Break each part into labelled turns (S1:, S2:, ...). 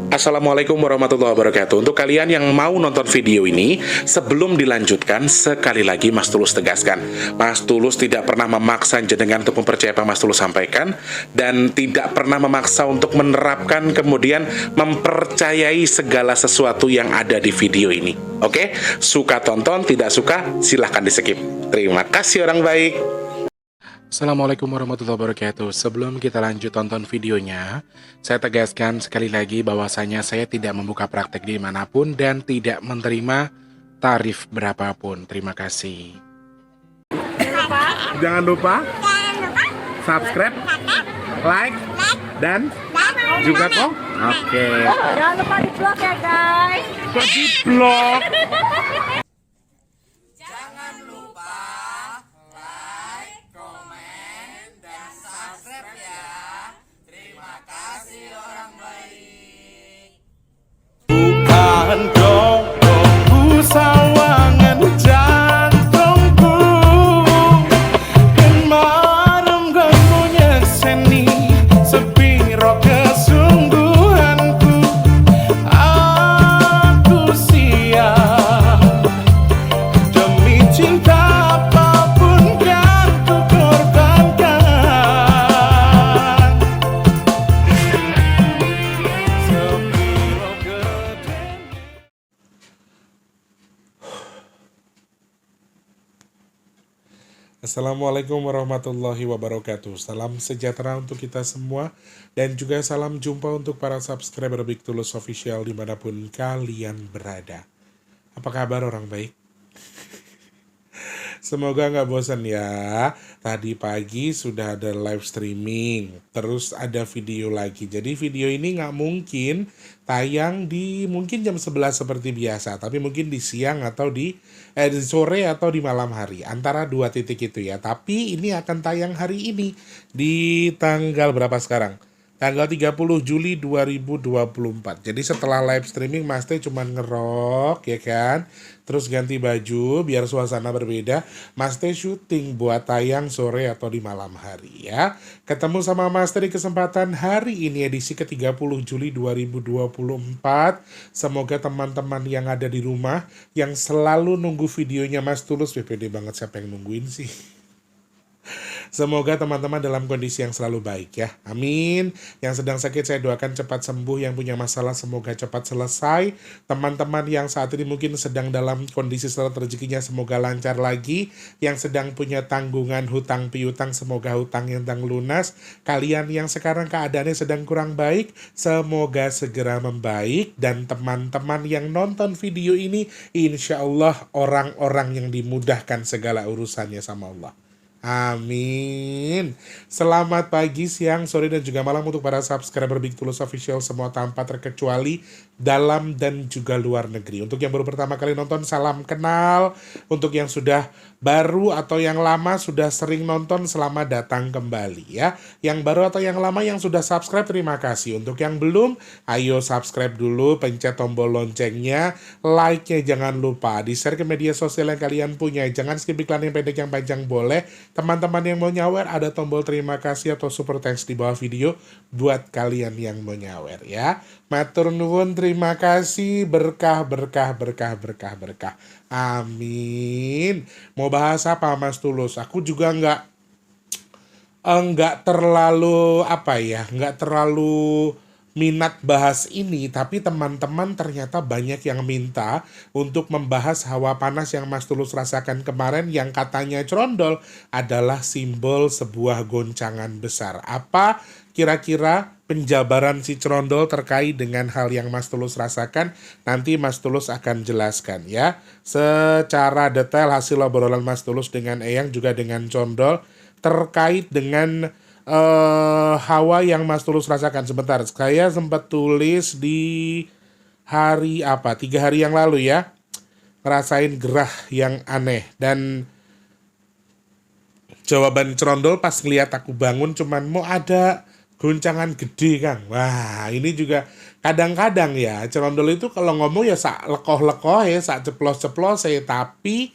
S1: Assalamualaikum warahmatullahi wabarakatuh. Untuk kalian yang mau nonton video ini, sebelum dilanjutkan, sekali lagi Mas Tulus tegaskan, Mas Tulus tidak pernah memaksa jenengan untuk mempercayai apa Mas Tulus sampaikan, dan tidak pernah memaksa untuk menerapkan kemudian mempercayai segala sesuatu yang ada di video ini. Oke? Suka tonton, tidak suka silahkan di skip. Terima kasih orang baik. Assalamualaikum warahmatullahi wabarakatuh. Sebelum kita lanjut tonton videonya, saya tegaskan sekali lagi bahwasanya saya tidak membuka praktek dimanapun dan tidak menerima tarif berapapun. Terima kasih.
S2: Jangan lupa subscribe, like, dan juga kok. Oke.
S3: Jangan lupa di vlog ya guys.
S2: Kok di vlog?
S4: Jangan lupa like, komen, dan subscribe ya. Terima kasih orang baik.
S2: Bukan dongku sawangan jantungku, dan marem ganggunya seni sepiro kesungguhanku. Aku siap demi cinta apapun kan ku korbankan. Sepiro gede. Assalamualaikum warahmatullahi wabarakatuh. Salam sejahtera untuk kita semua, dan juga salam jumpa untuk para subscriber Big Tulus Official dimanapun kalian berada. Apa kabar orang baik? Semoga nggak bosan ya. Tadi pagi sudah ada live streaming, terus ada video lagi. Jadi video ini nggak mungkin tayang di mungkin jam 11 seperti biasa, tapi mungkin di siang atau di sore atau di malam hari, antara dua titik itu ya. Tapi ini akan tayang hari ini di tanggal berapa sekarang? Tanggal 30 Juli 2024. Jadi setelah live streaming Mas Teh cuman ngerok ya kan, terus ganti baju biar suasana berbeda. Mas Teh syuting buat tayang sore atau di malam hari ya. Ketemu sama Mas Teh di kesempatan hari ini edisi ke-30 Juli 2024. Semoga teman-teman yang ada di rumah yang selalu nunggu videonya Mas Tulus, pede banget siapa yang nungguin sih. Semoga teman-teman dalam kondisi yang selalu baik ya. Amin. Yang sedang sakit saya doakan cepat sembuh. Yang punya masalah semoga cepat selesai. Teman-teman yang saat ini mungkin sedang dalam kondisi seret rezekinya semoga lancar lagi. Yang sedang punya tanggungan hutang piutang semoga hutang yang lunas. Kalian yang sekarang keadaannya sedang kurang baik semoga segera membaik. Dan teman-teman yang nonton video ini insya Allah orang-orang yang dimudahkan segala urusannya sama Allah. Amin. Selamat pagi, siang, sore, dan juga malam untuk para subscriber Big Tulus Official semua tanpa terkecuali dalam dan juga luar negeri. Untuk yang baru pertama kali nonton, salam kenal. Untuk yang sudah baru atau yang lama sudah sering nonton, selamat datang kembali ya. Yang baru atau yang lama yang sudah subscribe, terima kasih. Untuk yang belum, ayo subscribe dulu, pencet tombol loncengnya, like-nya jangan lupa, di-share ke media sosial yang kalian punya. Jangan skip iklan yang pendek yang panjang boleh. Teman-teman yang mau nyawer, ada tombol terima kasih atau super thanks di bawah video buat kalian yang mau nyawer ya. Matur nuwun, terima kasih, berkah, berkah, berkah, berkah, berkah. Amin. Mau bahas apa Mas Tulus? Aku juga nggak terlalu nggak terlalu minat bahas ini, tapi teman-teman ternyata banyak yang minta untuk membahas hawa panas yang Mas Tulus rasakan kemarin yang katanya Crondol adalah simbol sebuah goncangan besar. Apa kira-kira penjabaran si Crondol terkait dengan hal yang Mas Tulus rasakan? Nanti Mas Tulus akan jelaskan ya secara detail hasil obrolan Mas Tulus dengan Eyang juga dengan Crondol terkait dengan hawa yang Mas Tulus rasakan. Sebentar, saya sempat tulis di hari 3 hari yang lalu ya, ngerasain gerah yang aneh. Dan jawaban Crondol pas ngeliat aku bangun cuman mau ada goncangan gede Kang. Wah ini juga kadang-kadang ya Crondol itu kalau ngomong ya sak lekoh-lekoh ya, sak ceplos-ceplos ya, tapi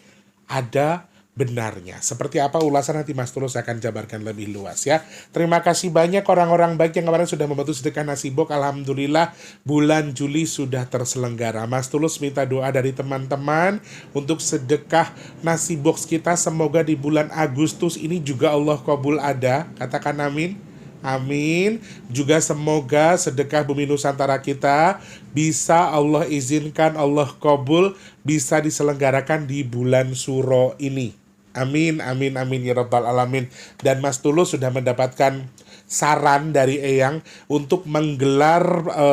S2: ada benarnya. Seperti apa ulasan nanti Mas Tulus akan jabarkan lebih luas ya. Terima kasih banyak orang-orang baik yang kemarin sudah membantu sedekah nasi box. Alhamdulillah bulan Juli sudah terselenggara. Mas Tulus minta doa dari teman-teman untuk sedekah nasi box kita. Semoga di bulan Agustus ini juga Allah kabul ada. Katakan amin. Amin. Juga semoga sedekah Bumi Nusantara kita bisa Allah izinkan, Allah kabul, bisa diselenggarakan di bulan Suro ini. Amin, amin, amin ya rabbal alamin. Dan Mas Tulus sudah mendapatkan saran dari Eyang untuk menggelar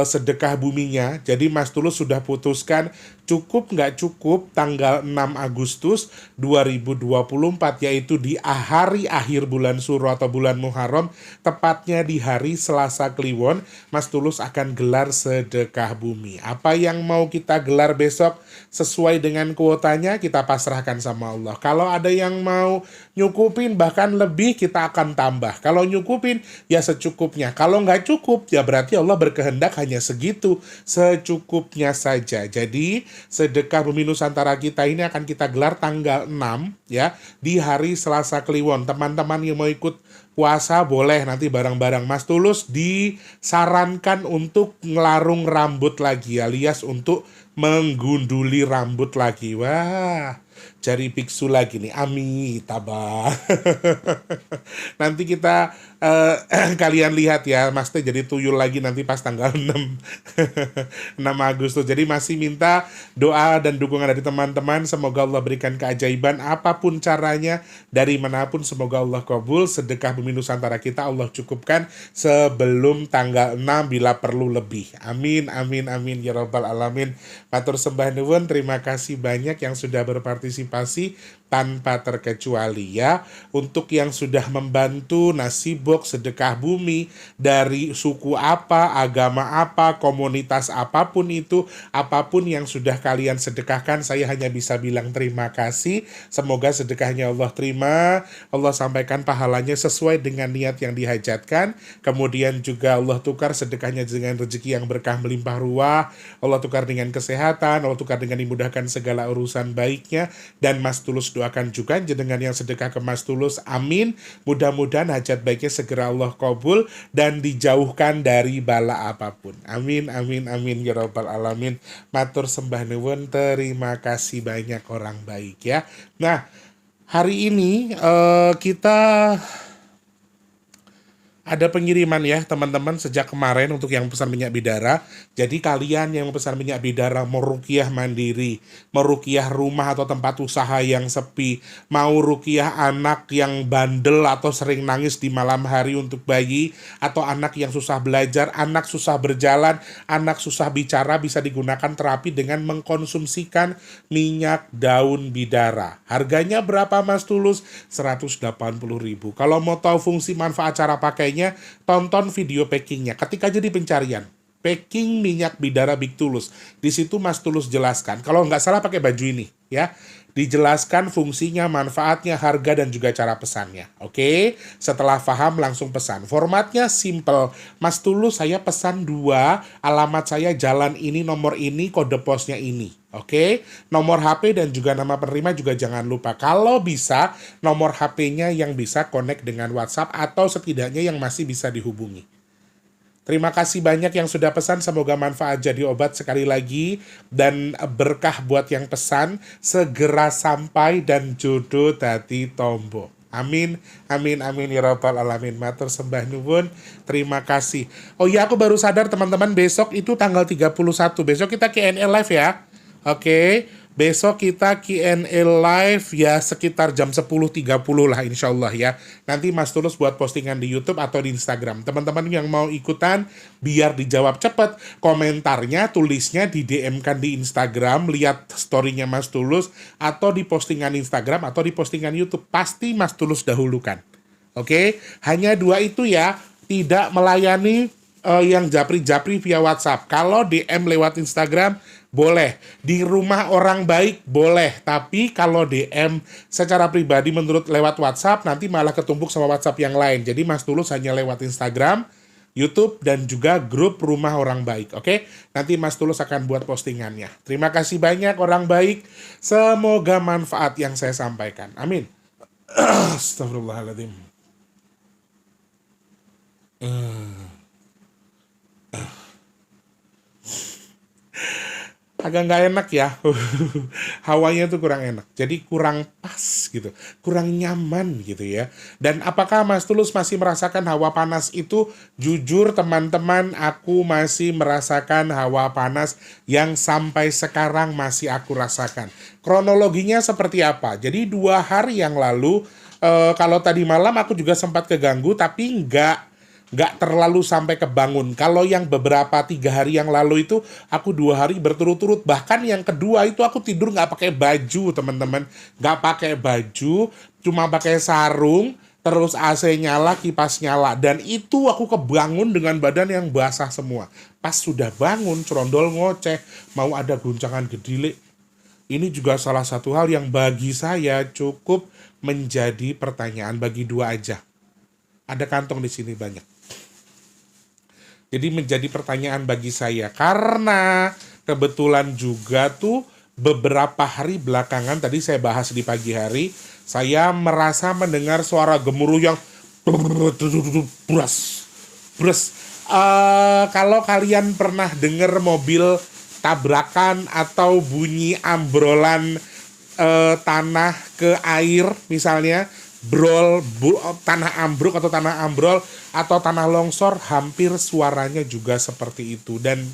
S2: sedekah buminya. Jadi Mas Tulus sudah putuskan cukup nggak cukup tanggal 6 Agustus 2024, yaitu di hari akhir bulan Suro atau bulan Muharram, tepatnya di hari Selasa Kliwon, Mas Tulus akan gelar sedekah bumi. Apa yang mau kita gelar besok sesuai dengan kuotanya kita pasrahkan sama Allah. Kalau ada yang mau nyukupin bahkan lebih, kita akan tambah. Kalau nyukupin ya secukupnya. Kalau nggak cukup ya berarti Allah berkehendak hanya segitu, secukupnya saja. Jadi sedekah Bumi Nusantara kita ini akan kita gelar tanggal 6 ya, di hari Selasa Kliwon. Teman-teman yang mau ikut puasa boleh, nanti barang-barang Mas Tulus disarankan untuk ngelarung rambut lagi, alias untuk menggunduli rambut lagi. Wah, cari biksu lagi nih, amitabha. Nanti kita kalian lihat ya, Mas Teh jadi tuyul lagi nanti pas tanggal 6 6 Agustus. Jadi masih minta doa dan dukungan dari teman-teman. Semoga Allah berikan keajaiban apapun caranya, dari manapun semoga Allah kabul. Sedekah Bumi Nusantara kita Allah cukupkan sebelum tanggal 6 bila perlu lebih. Amin, amin, amin ya rabbal alamin. Matur sembah nuwun, terima kasih banyak yang sudah berpartisipasi tanpa terkecuali ya. Untuk yang sudah membantu nasi box sedekah bumi dari suku apa, agama apa, komunitas apapun itu, apapun yang sudah kalian sedekahkan, saya hanya bisa bilang terima kasih. Semoga sedekahnya Allah terima, Allah sampaikan pahalanya sesuai dengan niat yang dihajatkan. Kemudian juga Allah tukar sedekahnya dengan rezeki yang berkah melimpah ruah, Allah tukar dengan kesehatan, Allah tukar dengan dimudahkan segala urusan baiknya. Dan Mas Tulus doakan juga jenengan yang sedekah ke Mas Tulus, amin. Mudah-mudahan hajat baiknya segera Allah kabul dan dijauhkan dari bala apapun. Amin, amin, amin ya rabbal alamin. Matur sembah nuwun, terima kasih banyak orang baik ya. Nah, hari ini kita ada pengiriman ya teman-teman sejak kemarin untuk yang pesan minyak bidara. Jadi kalian yang pesan minyak bidara mau ruqyah mandiri, mau ruqyah rumah atau tempat usaha yang sepi, mau ruqyah anak yang bandel atau sering nangis di malam hari untuk bayi, atau anak yang susah belajar, anak susah berjalan, anak susah bicara, bisa digunakan terapi dengan mengkonsumsikan minyak daun bidara. Harganya berapa Mas Tulus? 180.000. Kalau mau tahu fungsi manfaat cara pakainya, tonton video packingnya. Ketik aja di pencarian packing minyak bidara Big Tulus. Di situ Mas Tulus jelaskan. Kalau nggak salah pakai baju ini ya. Dijelaskan fungsinya, manfaatnya, harga, dan juga cara pesannya. Oke, setelah paham langsung pesan. Formatnya simple. Mas Tulus saya pesan 2, alamat saya jalan ini, nomor ini, kode posnya ini. Oke, nomor HP dan juga nama penerima juga jangan lupa. Kalau bisa, nomor HP-nya yang bisa connect dengan WhatsApp atau setidaknya yang masih bisa dihubungi. Terima kasih banyak yang sudah pesan, semoga manfaat jadi obat sekali lagi. Dan berkah buat yang pesan, segera sampai dan jodoh dadi tombo. Amin, amin, amin ya rabbal alamin. Matur sembah nuwun, terima kasih. Oh iya, aku baru sadar teman-teman, besok itu tanggal 31. Besok kita Q&A live ya. Oke, besok kita Q&A live ya sekitar jam 10.30 lah insyaallah ya. Nanti Mas Tulus buat postingan di YouTube atau di Instagram. Teman-teman yang mau ikutan biar dijawab cepat, komentarnya tulisnya di DM-kan di Instagram, lihat story-nya Mas Tulus atau di postingan Instagram atau di postingan YouTube. Pasti Mas Tulus dahulukan. Oke, hanya 2 itu ya, tidak melayani yang japri-japri via WhatsApp. Kalau DM lewat Instagram boleh, di rumah orang baik boleh, tapi kalau DM secara pribadi menurut lewat WhatsApp nanti malah ketumpuk sama WhatsApp yang lain. Jadi Mas Tulus hanya lewat Instagram, YouTube dan juga grup Rumah Orang Baik. Oke, nanti Mas Tulus akan buat postingannya. Terima kasih banyak orang baik. Semoga manfaat yang saya sampaikan. Amin. Astagfirullahaladzim. Agak nggak enak ya. Hawanya tuh kurang enak. Jadi kurang pas gitu. Kurang nyaman gitu ya. Dan apakah Mas Tulus masih merasakan hawa panas itu? Jujur teman-teman, aku masih merasakan hawa panas yang sampai sekarang masih aku rasakan. Kronologinya seperti apa? Jadi 2 hari yang lalu, kalau tadi malam aku juga sempat keganggu, tapi nggak terlalu sampai kebangun. Kalau yang beberapa 3 hari yang lalu itu aku 2 hari berturut-turut. Bahkan yang kedua itu aku tidur nggak pakai baju, teman-teman. Nggak pakai baju, cuma pakai sarung, terus AC nyala, kipas nyala. Dan itu aku kebangun dengan badan yang basah semua. Pas sudah bangun, Crondol ngoceh, mau ada guncangan gedile. Ini juga salah satu hal yang bagi saya cukup menjadi pertanyaan, bagi 2 aja. Ada kantong di sini banyak. Jadi menjadi pertanyaan bagi saya, karena kebetulan juga tuh beberapa hari belakangan, tadi saya bahas di pagi hari, saya merasa mendengar suara gemuruh yang bras. Kalau kalian pernah dengar mobil tabrakan atau bunyi ambrolan tanah ke air misalnya, tanah ambruk atau tanah ambrol atau tanah longsor, hampir suaranya juga seperti itu. Dan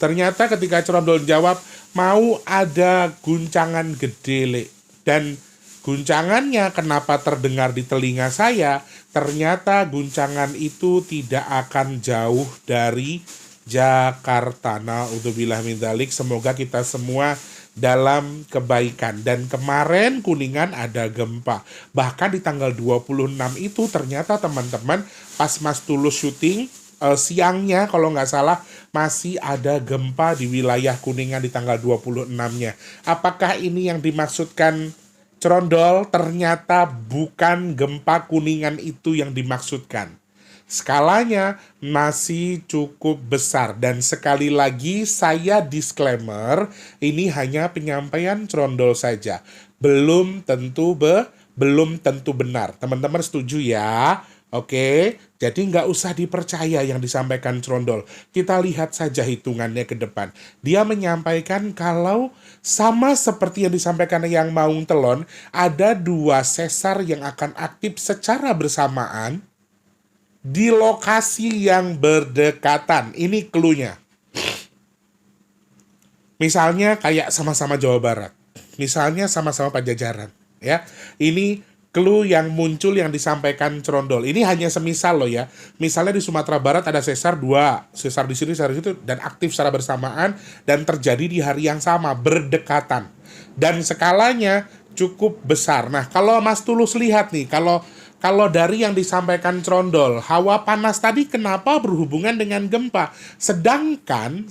S2: ternyata ketika Crondol jawab mau ada guncangan gede, Le. Dan guncangannya kenapa terdengar di telinga saya? Ternyata guncangan itu tidak akan jauh dari Jakarta. Na'udzubillah min dzalik. Semoga kita semua dalam kebaikan. Dan kemarin Kuningan ada gempa. Bahkan di tanggal 26 itu ternyata teman-teman, pas Mas Tulus syuting, siangnya kalau nggak salah masih ada gempa di wilayah Kuningan di tanggal 26-nya. Apakah ini yang dimaksudkan Crondol? Ternyata bukan gempa Kuningan itu yang dimaksudkan. Skalanya masih cukup besar. Dan sekali lagi saya disclaimer, ini hanya penyampaian Crondol saja. Belum tentu benar. Teman-teman setuju ya? Oke, jadi nggak usah dipercaya yang disampaikan Crondol. Kita lihat saja hitungannya ke depan. Dia menyampaikan kalau sama seperti yang disampaikan yang Maung Telon, ada 2 sesar yang akan aktif secara bersamaan di lokasi yang berdekatan. Ini clue-nya. Misalnya kayak sama-sama Jawa Barat. Misalnya sama-sama Pajajaran. Ya, ini clue yang muncul yang disampaikan Crondol. Ini hanya semisal loh ya. Misalnya di Sumatera Barat ada sesar 2. Sesar di sini, sesar di situ. Dan aktif secara bersamaan. Dan terjadi di hari yang sama. Berdekatan. Dan skalanya cukup besar. Nah, kalau Mas Tulus lihat nih. Kalau dari yang disampaikan Crondol, hawa panas tadi kenapa berhubungan dengan gempa? Sedangkan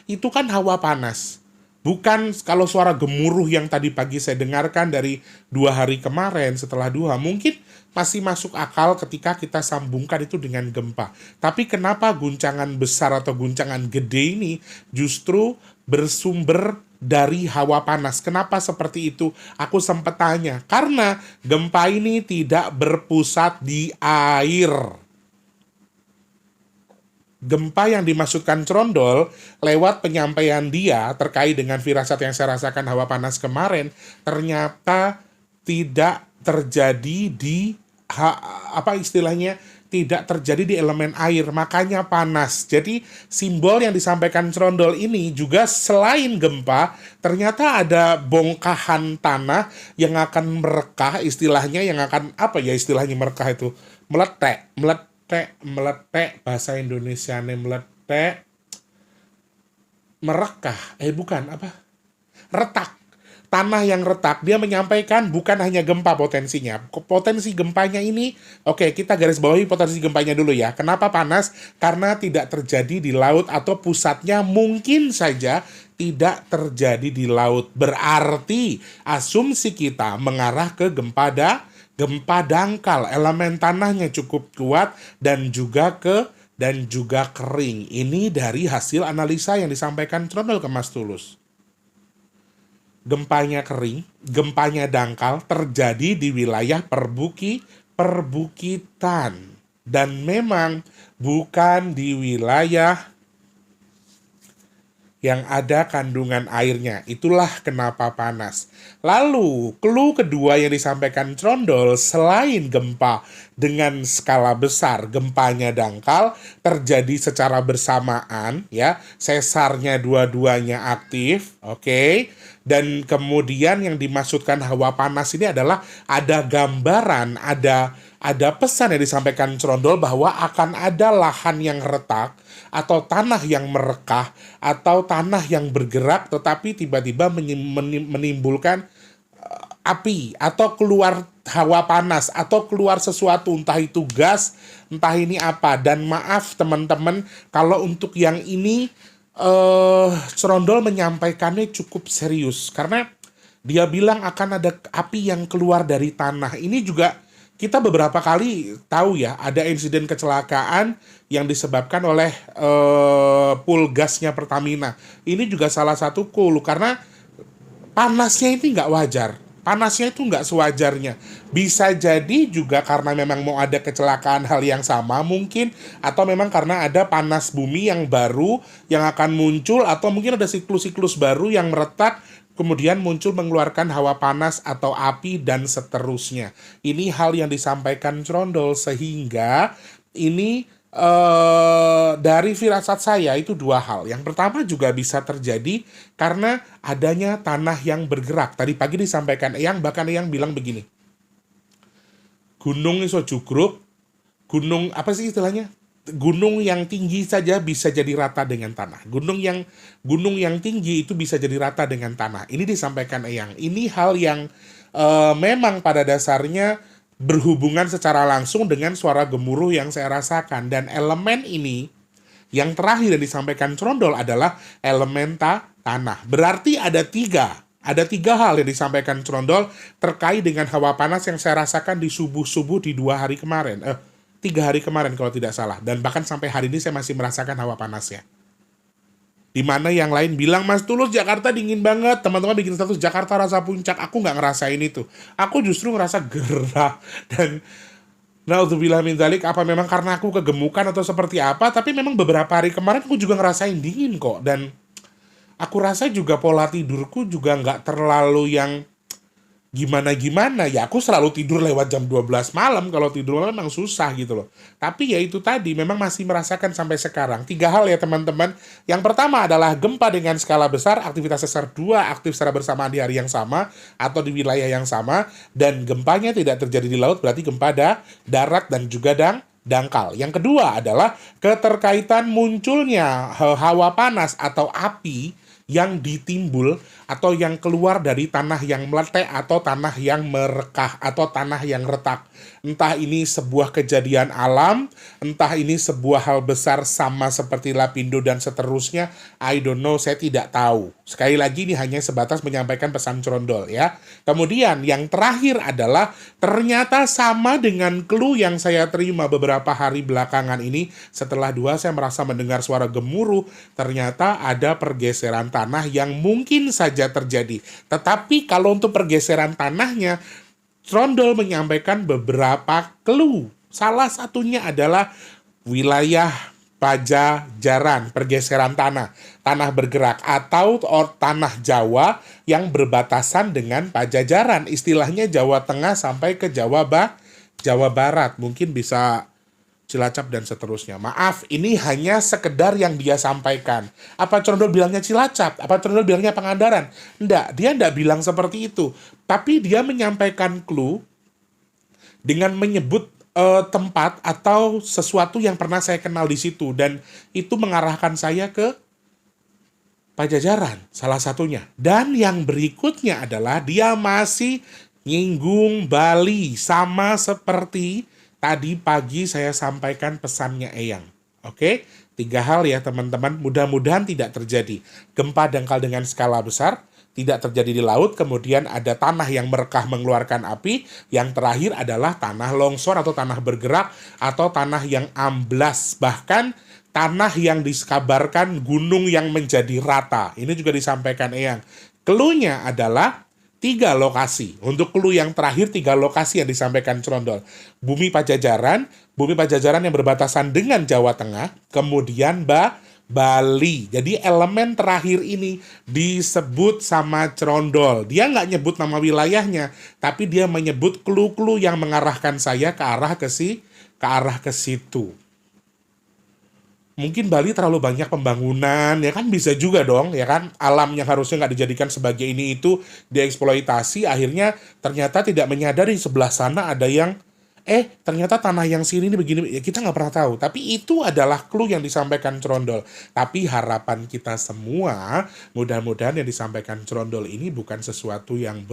S2: itu kan hawa panas. Bukan kalau suara gemuruh yang tadi pagi saya dengarkan dari 2 hari kemarin setelah duha, mungkin masih masuk akal ketika kita sambungkan itu dengan gempa. Tapi kenapa guncangan besar atau guncangan gede ini justru bersumber dari hawa panas? Kenapa seperti itu? Aku sempat tanya. Karena gempa ini tidak berpusat di air. Gempa yang dimaksudkan Crondol lewat penyampaian dia terkait dengan firasat yang saya rasakan hawa panas kemarin, ternyata tidak terjadi di tidak terjadi di elemen air, makanya panas. Jadi simbol yang disampaikan Crondol ini juga selain gempa, ternyata ada bongkahan tanah yang akan merekah, istilahnya yang akan istilahnya merekah itu meletek, bahasa Indonesianya meletek, merekah, retak. Tanah yang retak. Dia menyampaikan bukan hanya gempa potensinya. Potensi gempanya ini, kita garis bawahi potensi gempanya dulu ya. Kenapa panas? Karena tidak terjadi di laut atau pusatnya mungkin saja tidak terjadi di laut. Berarti asumsi kita mengarah ke gempa gempa dangkal, elemen tanahnya cukup kuat dan juga kering. Ini dari hasil analisa yang disampaikan Trondol ke Mas Tulus. Gempanya kering, gempanya dangkal terjadi di wilayah perbukitan dan memang bukan di wilayah yang ada kandungan airnya. Itulah kenapa panas. Lalu, clue kedua yang disampaikan Trondol, selain gempa dengan skala besar, gempanya dangkal, terjadi secara bersamaan, ya, sesarnya dua-duanya aktif, oke. Dan kemudian yang dimaksudkan hawa panas ini adalah ada gambaran, ada pesan yang disampaikan Trondol bahwa akan ada lahan yang retak, atau tanah yang merekah, atau tanah yang bergerak tetapi tiba-tiba menimbulkan api, atau keluar hawa panas, atau keluar sesuatu, entah itu gas, entah ini apa. Dan maaf teman-teman, kalau untuk yang ini Trondol menyampaikannya cukup serius, karena dia bilang akan ada api yang keluar dari tanah. Ini juga kita beberapa kali tahu ya, ada insiden kecelakaan yang disebabkan oleh pool gasnya Pertamina. Ini juga salah satu clue, karena panasnya ini nggak wajar. Panasnya itu nggak sewajarnya. Bisa jadi juga karena memang mau ada kecelakaan hal yang sama mungkin, atau memang karena ada panas bumi yang baru yang akan muncul, atau mungkin ada siklus-siklus baru yang meretak, kemudian muncul mengeluarkan hawa panas atau api dan seterusnya. Ini hal yang disampaikan Trondol, sehingga ini dari firasat saya itu dua hal. Yang pertama juga bisa terjadi karena adanya tanah yang bergerak. Tadi pagi disampaikan Eyang, bahkan Eyang bilang begini, gunung iso jugruk, gunung apa sih istilahnya? Gunung yang tinggi saja bisa jadi rata dengan tanah. Gunung yang tinggi itu bisa jadi rata dengan tanah. Ini disampaikan Eyang. Ini hal yang memang pada dasarnya berhubungan secara langsung dengan suara gemuruh yang saya rasakan. Dan elemen ini yang terakhir yang disampaikan Trondol adalah elemen tanah. Berarti ada tiga hal yang disampaikan Trondol terkait dengan hawa panas yang saya rasakan di subuh-subuh di 2 hari kemarin. 3 hari kemarin kalau tidak salah. Dan bahkan sampai hari ini saya masih merasakan hawa panasnya. Dimana yang lain bilang, Mas Tulus Jakarta dingin banget. Teman-teman bikin status Jakarta rasa puncak. Aku nggak ngerasain itu. Aku justru ngerasa gerah. Dan naudzubillah min dzalik, apa memang karena aku kegemukan atau seperti apa. Tapi memang beberapa hari kemarin aku juga ngerasain dingin kok. Dan aku rasa juga pola tidurku juga nggak terlalu yang gimana-gimana. Ya aku selalu tidur lewat jam 12 malam. Kalau tidur malam memang susah gitu loh. Tapi ya itu tadi, memang masih merasakan sampai sekarang. 3 hal ya teman-teman. Yang pertama adalah gempa dengan skala besar, aktivitas sesar 2 aktif secara bersamaan di hari yang sama atau di wilayah yang sama. Dan gempanya tidak terjadi di laut, berarti gempa darat dan juga dangkal. Yang kedua adalah keterkaitan munculnya hawa panas atau api yang ditimbul atau yang keluar dari tanah yang meletek atau tanah yang merekah atau tanah yang retak. Entah ini sebuah kejadian alam, entah ini sebuah hal besar sama seperti Lapindo dan seterusnya, I don't know, saya tidak tahu. Sekali lagi ini hanya sebatas menyampaikan pesan Trondol ya. Kemudian yang terakhir adalah ternyata sama dengan clue yang saya terima beberapa hari belakangan ini. Setelah 2 saya merasa mendengar suara gemuruh, ternyata ada pergeseran tanah yang mungkin saja terjadi. Tetapi kalau untuk pergeseran tanahnya, Trondol menyampaikan beberapa clue. Salah satunya adalah wilayah Pajajaran, pergeseran tanah bergerak, atau tanah Jawa yang berbatasan dengan Pajajaran. Istilahnya Jawa Tengah sampai ke Jawa Barat. Mungkin bisa Cilacap dan seterusnya. Maaf, ini hanya sekedar yang dia sampaikan. Apa Trondol bilangnya Cilacap? Apa Trondol bilangnya Pangandaran? Enggak, dia enggak bilang seperti itu. Tapi dia menyampaikan clue dengan menyebut tempat atau sesuatu yang pernah saya kenal di situ. Dan itu mengarahkan saya ke Pajajaran, salah satunya. Dan yang berikutnya adalah dia masih nyinggung Bali, sama seperti tadi pagi saya sampaikan pesannya Eyang. Oke, 3 hal ya teman-teman. Mudah-mudahan tidak terjadi gempa dangkal dengan skala besar, tidak terjadi di laut, kemudian ada tanah yang merekah mengeluarkan api, yang terakhir adalah tanah longsor atau tanah bergerak atau tanah yang amblas, bahkan tanah yang dikabarkan gunung yang menjadi rata. Ini juga disampaikan Eyang. Clue-nya adalah 3 lokasi. Untuk clue yang terakhir 3 lokasi yang disampaikan Cerondol. Bumi Pajajaran yang berbatasan dengan Jawa Tengah, kemudian Bali. Jadi elemen terakhir ini disebut sama Cerondol. Dia nggak nyebut nama wilayahnya, tapi dia menyebut clue-clue yang mengarahkan saya ke arah ke situ. Mungkin Bali terlalu banyak pembangunan, ya kan bisa juga dong, ya kan alam yang harusnya nggak dijadikan sebagai ini itu dieksploitasi, akhirnya ternyata tidak menyadari sebelah sana ada yang ternyata tanah yang sini ini begini, ya kita nggak pernah tahu. Tapi itu adalah clue yang disampaikan Cerondol. Tapi harapan kita semua, mudah-mudahan yang disampaikan Cerondol ini bukan sesuatu yang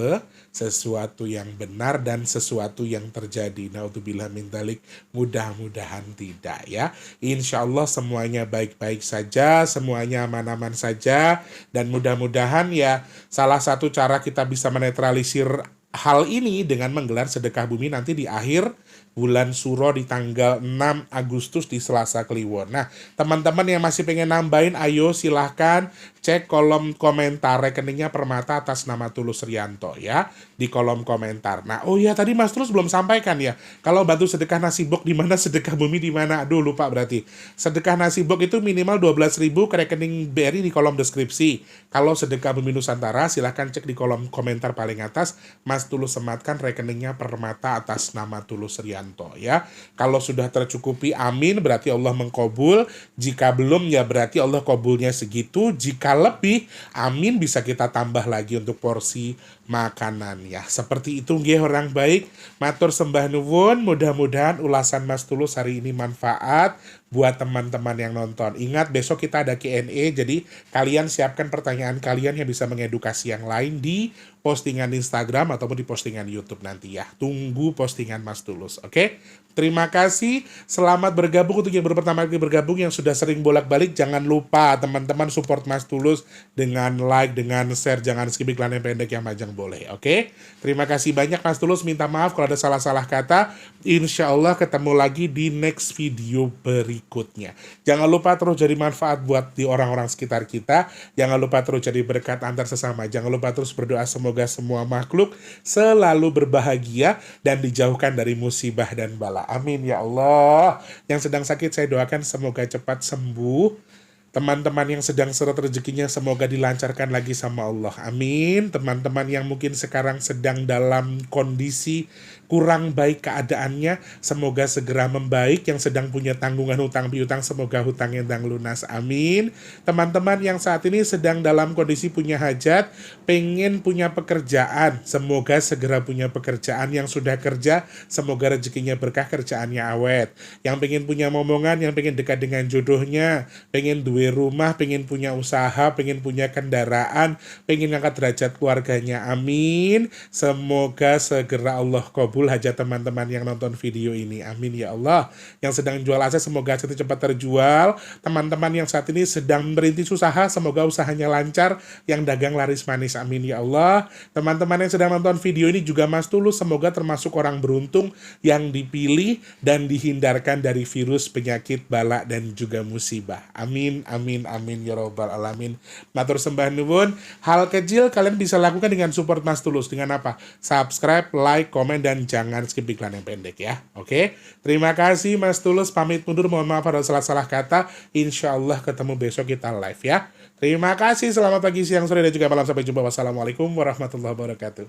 S2: benar dan sesuatu yang terjadi. Naudzubillah min dzalik, mudah-mudahan tidak ya. Insya Allah semuanya baik-baik saja, semuanya aman-aman saja, dan mudah-mudahan ya salah satu cara kita bisa menetralisir hal ini dengan menggelar sedekah bumi nanti di akhir bulan Suro di tanggal 6 Agustus di Selasa Kliwon. Nah, teman-teman yang masih pengen nambahin, ayo silahkan cek kolom komentar rekeningnya Permata atas nama Tulus Rianto ya, di kolom komentar. Nah, oh ya tadi Mas Tulus belum sampaikan ya, kalau bantu sedekah nasi bok di mana, sedekah bumi di mana? Aduh lupa berarti. Sedekah nasi bok itu minimal 12.000 ke rekening BRI di kolom deskripsi. Kalau sedekah bumi Nusantara silahkan cek di kolom komentar paling atas. Mas Tulus sematkan rekeningnya Permata atas nama Tulus Rianto ya. Kalau sudah tercukupi, amin, berarti Allah mengkabul. Jika belum, ya berarti Allah kabulnya segitu. Jika lebih, amin, bisa kita tambah lagi untuk porsi makanan ya. Seperti itu nggih orang baik. Matur sembah nuwun, mudah-mudahan ulasan Mas Tulus hari ini manfaat buat teman-teman yang nonton. Ingat besok kita ada Q&A, jadi kalian siapkan pertanyaan kalian yang bisa mengedukasi yang lain di postingan Instagram ataupun di postingan YouTube nanti ya. Tunggu postingan Mas Tulus, oke? Terima kasih, selamat bergabung untuk yang baru pertama kali bergabung, yang sudah sering bolak-balik. Jangan lupa teman-teman support Mas Tulus dengan like, dengan share, jangan skip iklan yang pendek, yang panjang boleh, oke? Terima kasih banyak Mas Tulus, minta maaf kalau ada salah-salah kata. Insya Allah ketemu lagi di next video berikutnya. Jangan lupa terus jadi manfaat buat di orang-orang sekitar kita. Jangan lupa terus jadi berkat antar sesama. Jangan lupa terus berdoa semoga semua makhluk selalu berbahagia dan dijauhkan dari musibah dan bala. Amin ya Allah. Yang sedang sakit saya doakan semoga cepat sembuh. Teman-teman yang sedang seret rezekinya semoga dilancarkan lagi sama Allah. Amin. Teman-teman yang mungkin sekarang sedang dalam kondisi kurang baik keadaannya, semoga segera membaik. Yang sedang punya tanggungan hutang piutang, semoga hutangnya dan lunas. Amin. Teman-teman yang saat ini sedang dalam kondisi punya hajat, pengen punya pekerjaan, semoga segera punya pekerjaan. Yang sudah kerja, semoga rezekinya berkah, kerjaannya awet. Yang pengen punya momongan, yang pengen dekat dengan jodohnya, pengen duwe rumah, pengen punya usaha, pengen punya kendaraan, pengen ngangkat derajat keluarganya. Amin. Semoga segera Allah kabul hajat teman-teman yang nonton video ini. Amin ya Allah. Yang sedang jual aset, semoga aset cepat terjual. Teman-teman yang saat ini sedang merintis usaha, semoga usahanya lancar. Yang dagang laris manis. Amin ya Allah. Teman-teman yang sedang nonton video ini juga Mas Tulus, semoga termasuk orang beruntung yang dipilih dan dihindarkan dari virus, penyakit, bala, dan juga musibah. Amin, amin, amin ya rabbal alamin. Matur sembah nuwun. Hal kecil kalian bisa lakukan dengan support Mas Tulus. Dengan apa? Subscribe, like, komen, dan jangan skip iklan yang pendek ya. Oke? Terima kasih Mas Tulus, pamit mundur. Mohon maaf ada salah-salah kata. Insya Allah ketemu besok kita live ya. Terima kasih. Selamat pagi, siang, sore, dan juga malam. Sampai jumpa. Wassalamualaikum warahmatullahi wabarakatuh.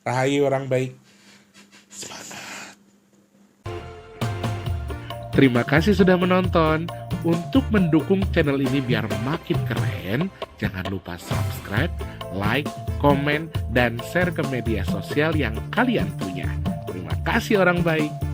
S2: Rahayu orang baik. Semangat. Terima kasih sudah menonton. Untuk mendukung channel ini biar makin keren, jangan lupa subscribe, like, komen, dan share ke media sosial yang kalian punya. Terima kasih orang baik.